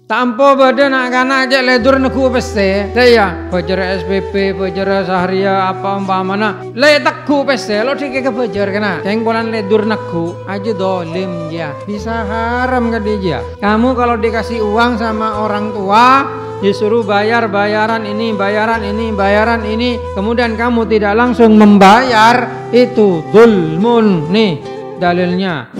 Tanpa badan nak kana aja ledur neku peste. Ya, bajar SPP, bajar Sahria apa umpamana. Le teku peste lo dikeke bajar kena. Yang polan ledur neku aja dolim dia. Bisa haram ke dia. Kamu kalau dikasih uang sama orang tua disuruh bayaran ini, bayaran ini, bayaran ini, kemudian kamu tidak langsung membayar, itu zulmun. Nih dalilnya.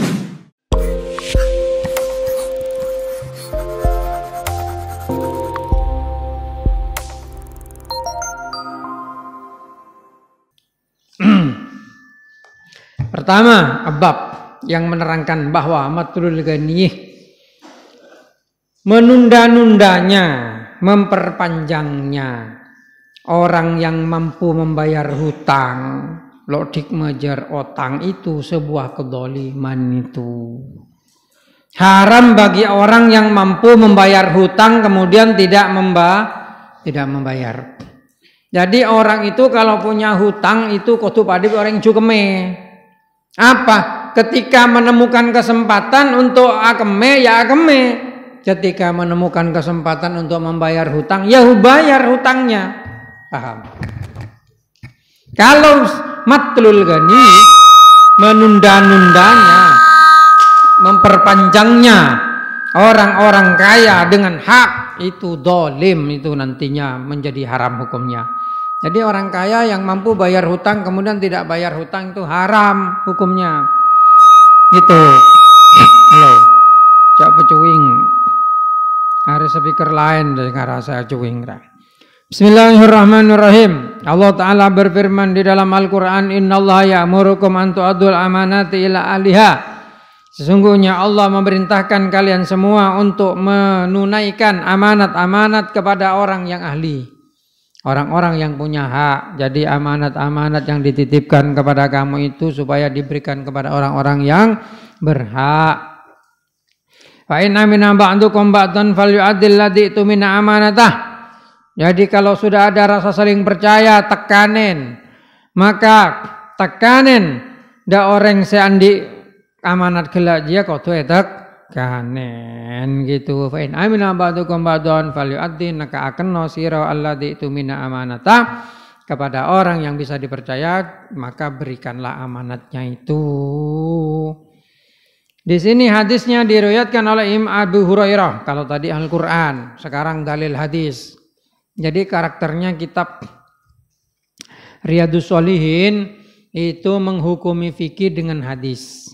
Pertama, bab yang menerangkan bahwa matlul ghaniyih menunda-nundanya, memperpanjangnya orang yang mampu membayar hutang, lodik mejar otang itu sebuah kedoliman itu. Haram bagi orang yang mampu membayar hutang kemudian tidak membayar. Jadi orang itu kalau punya hutang itu kudu padip orang cukeme. Apa? Ketika menemukan kesempatan untuk akeme ya akeme. Ketika menemukan kesempatan untuk membayar hutang, ya bayar hutangnya. Paham? Kalau matlul ghani menunda-nundanya, memperpanjangnya orang-orang kaya dengan hak, itu dolim, itu nantinya menjadi haram hukumnya. Jadi orang kaya yang mampu bayar hutang kemudian tidak bayar hutang itu haram hukumnya. Gitu. Halo. Cak pecuing. Ada speaker lain dari ngarasa cuing. Bismillahirrahmanirrahim. Allah Ta'ala berfirman di dalam Al-Quran, Innallaha ya'murukum an tu'addul amanati ila ahliha. Sesungguhnya Allah memerintahkan kalian semua untuk menunaikan amanat-amanat kepada orang yang ahli. Orang-orang yang punya hak. Jadi amanat-amanat yang dititipkan kepada kamu itu supaya diberikan kepada orang-orang yang berhak. Fa in amina ba'dukum ba'dan falyu'addil ladzi tumina amanatah. Jadi kalau sudah ada rasa saling percaya, tekanin. Maka tekanin da orang seandi amanat gelak dia kau tuh kanen gitu. Fa in amina ba'dukum ba'dan falyu'addi naka akenno sira alladzi tumina amanata, kepada orang yang bisa dipercaya maka berikanlah amanatnya itu. Di sini hadisnya diriwayatkan oleh Imam Abu Hurairah. Kalau tadi Al-Qur'an, sekarang dalil hadis. Jadi karakternya kitab Riyadhus Shalihin itu menghukumi fikih dengan hadis.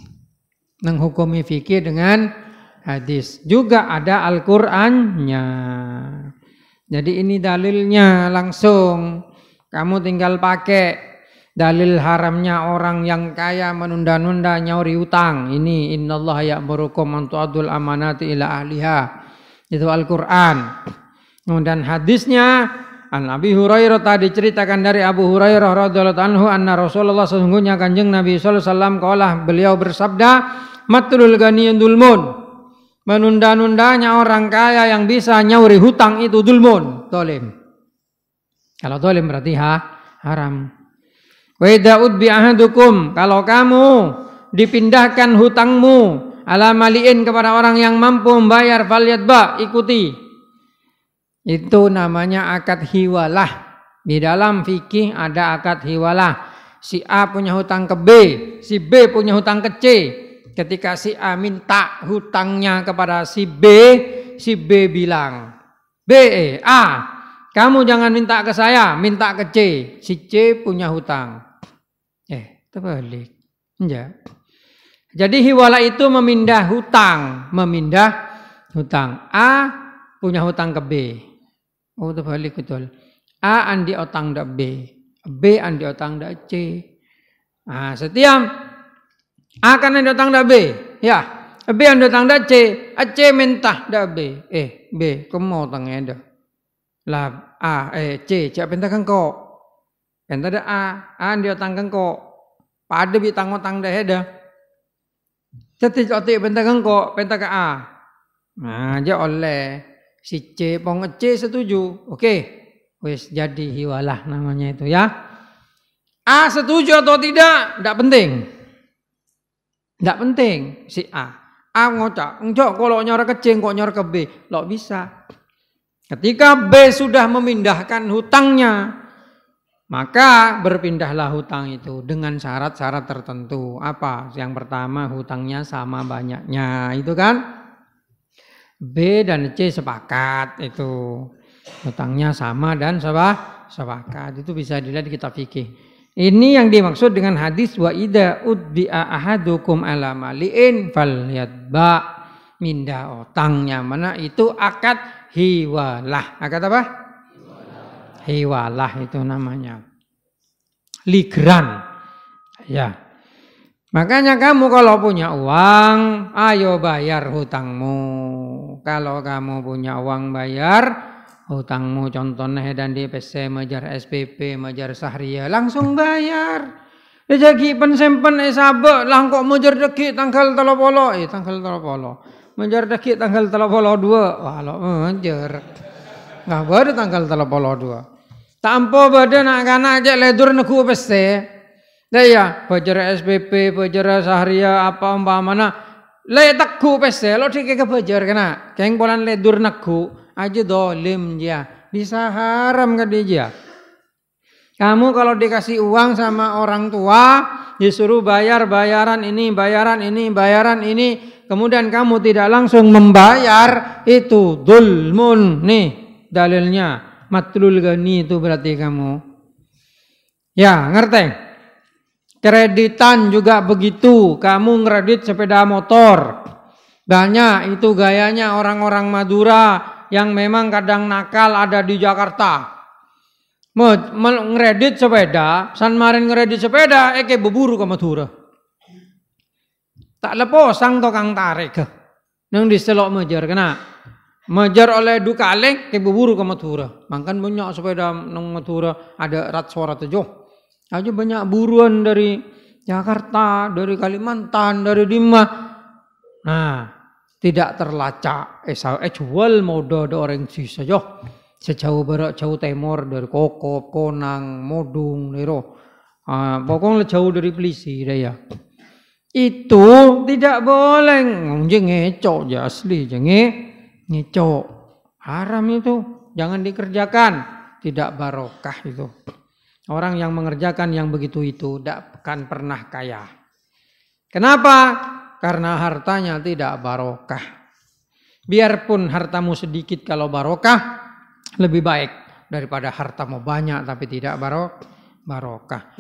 Menghukumi fikih dengan hadis. Juga ada Al-Qur'annya. Jadi ini dalilnya langsung. Kamu tinggal pakai dalil haramnya orang yang kaya menunda-nunda nyauri utang. Ini innallaha ya'murukum an tu'addul amanati ila ahliha. Itu Al-Qur'an. Kemudian hadisnya An Abi Hurairah tadi ceritakan dari Abu Hurairah radhiyallahu anhu anna Rasulullah sesungguhnya Kanjeng Nabi sallallahu alaihi wasallam qala beliau bersabda matlul ghaniyun dulmun. Menunda-nundanya orang kaya yang bisa nyauri hutang itu dulmun, dolim. Kalau dolim berarti haram. Wa idza udbi ahadukum, kalau kamu dipindahkan hutangmu ala maliin kepada orang yang mampu membayar falyatba, ikuti. Itu namanya akad hiwalah. Di dalam fikih ada akad hiwalah. Si A punya hutang ke B, si B punya hutang ke C. Ketika si A minta hutangnya kepada si B bilang, A, kamu jangan minta ke saya, minta ke C. Si C punya hutang. Terbalik. Ya. Jadi hiwalah itu memindah hutang. A punya hutang ke B. Oh, terbalik betul. A andi otang dak B. B andi otang dak C. Nah, setiap A kan andi otang dak B. Ya. B andi otang dak C. C minta dak B. B, kamu otangnya dah. Lah C, cak minta kan kok. Minta dak A andi otang kan kok. Pada bitang-otang dah ada. Jadi otik minta kan kok, minta ke A. Nah, dia oleh si C pong C setuju. Oke. Wis jadi hiwalah namanya itu ya. A setuju atau tidak penting. Tidak penting si A. A ngocak, enggak kalau nyor ke C kok nyor ke B. Loh bisa. Ketika B sudah memindahkan hutangnya, maka berpindahlah hutang itu dengan syarat-syarat tertentu. Apa? Yang pertama hutangnya sama banyaknya, itu kan? B dan C sepakat itu. Hutangnya sama dan sepakat. Itu bisa dilihat di kitab fikih. Ini yang dimaksud dengan hadis wa idza udbi'a ahadukum ala mali'in falyatba. Mindah utangnya mana itu akad hiwalah. Akad apa? Hiwalah itu namanya. Ligran. Ya. Makanya kamu kalau punya uang, ayo bayar hutangmu. Kalau kamu punya uang bayar hutangmu, contohnya dan di PC mengejar SPP, mengejar Sahria, langsung bayar. Jadi pensempen sabe lang kok mengejar deki tanggal 30, tanggal 30. Mengejar deki tanggal 32. Walau mengejar. Enggak baru tanggal 32. Tanpa badan anak-anak aja ledur neku PC. Dah ya, bajar SPP, bajar Sahria apa umpamana le takku PC, lo dik ke bajar kena. Keng polan ledur neku aja dolim dia. Bisa haram ke dia. Kamu kalau dikasih uang sama orang tua, disuruh bayar bayaran ini, bayaran ini, bayaran ini, kemudian kamu tidak langsung membayar, itu dzulmun. Nih dalilnya, matlul gani itu berarti kamu. Ya, ngerti? Kreditan juga begitu, kamu ngredit sepeda motor. Banyak itu gayanya orang-orang Madura yang memang kadang nakal ada di Jakarta. Ngredit sepeda, san marin ngredit sepeda, berburu ke Madura. Tak leposang tokang tarik ke. Nang diselok mejar kena. Mejar oleh Dukaleng ke berburu ke Madura. Makan banyak sepeda nang Madura ada suara tujuh. Aja banyak buruan dari Jakarta, dari Kalimantan, dari Dimah. Nah, tidak terlacak. Jual mode ada orang sisa jo. Sejauh barat, jauh timur dari Kokop, Konang, Modung, Nero. Pokoknya jauh dari Pelisi, ya. Itu tidak boleh. Jangan ngecok, ya asli, jangan ngecok. Haram itu, jangan dikerjakan. Tidak barokah itu. Orang yang mengerjakan yang begitu itu tidak akan pernah kaya. Kenapa? Karena hartanya tidak barokah. Biarpun hartamu sedikit kalau barokah, lebih baik daripada hartamu banyak tapi tidak barokah.